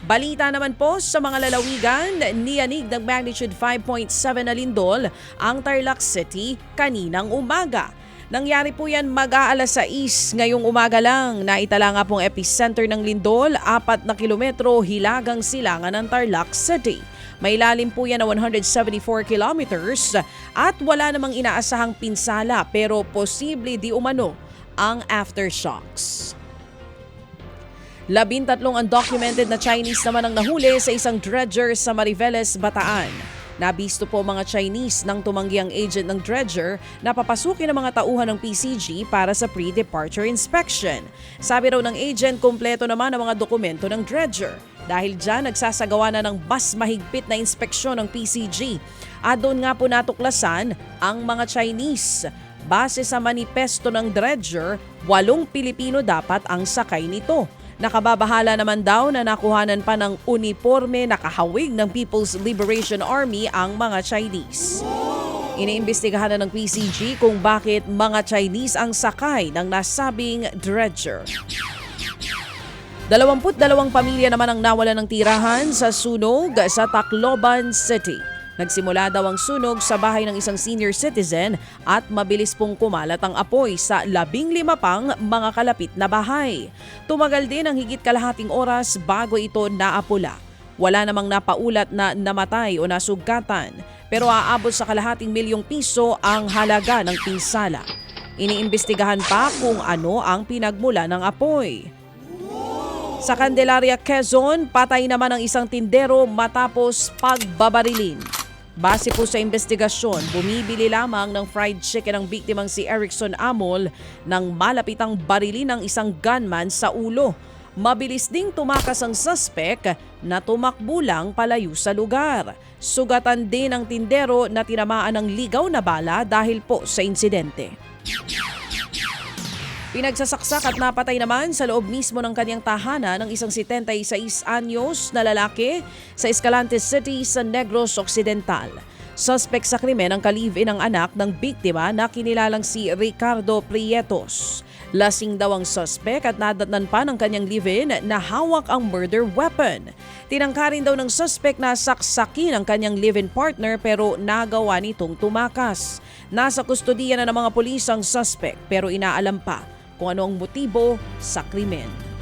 Balita naman po sa mga lalawigan, niyanig ng magnitude 5.7 na lindol ang Tarlac City kaninang umaga. Nangyari po yan mag-aalas 6 ngayong umaga lang. Naitala nga pong epicenter ng lindol, 4 na kilometro hilagang silangan ng Tarlac City. May lalim po yan na 174 kilometers at wala namang inaasahang pinsala pero posible di umano ang aftershocks. 13 undocumented na Chinese naman ang nahuli sa isang dredger sa Mariveles, Bataan. Nabisto po mga Chinese nang tumanggi ang agent ng dredger na papasukin ang mga tauhan ng PCG para sa pre-departure inspection. Sabi raw ng agent, kumpleto naman ang mga dokumento ng dredger. Dahil dyan, nagsasagawa na ng mas mahigpit na inspeksyon ng PCG. At doon nga po natuklasan ang mga Chinese. Base sa manipesto ng dredger, 8 Pilipino dapat ang sakay nito. Nakababahala naman daw na nakuhanan pa ng uniforme na kahawig ng People's Liberation Army ang mga Chinese. Iniimbestigahan na ng PCG kung bakit mga Chinese ang sakay ng nasabing dredger. 22 pamilya naman ang nawalan ng tirahan sa sunog sa Tacloban City. Nagsimula daw ang sunog sa bahay ng isang senior citizen at mabilis pong kumalat ang apoy sa 15 pang mga kalapit na bahay. Tumagal din ang higit kalahating oras bago ito naapula. Wala namang napaulat na namatay o nasugatan pero aabot sa kalahating milyong piso ang halaga ng pinsala. Iniimbestigahan pa kung ano ang pinagmula ng apoy. Sa Candelaria, Quezon, patay naman ang isang tindero matapos pagbabarilin. Base po sa investigasyon, bumibili lamang ng fried chicken ang biktimang si Erickson Amol nang malapitang barilin ng isang gunman sa ulo. Mabilis ding tumakas ang suspect na tumakbo lang palayo sa lugar. Sugatan din ang tindero na tinamaan ng ligaw na bala dahil po sa insidente. Pinagsasaksak at napatay naman sa loob mismo ng kanyang tahanan ng isang 76 anyos na lalaki sa Escalante City sa Negros Occidental. Suspect sa krimen ang ka-live-in ng anak ng biktima na kinilalang si Ricardo Prietos. Lasing daw ang suspect at nadatnan pa ng kanyang live-in na hawak ang murder weapon. Tinangka rin daw ng suspect na saksakin ang kanyang live-in partner pero nagawa nitong tumakas. Nasa kustodiya na ng mga pulis ang suspect pero inaalam pa kung ano ang motibo sa krimen.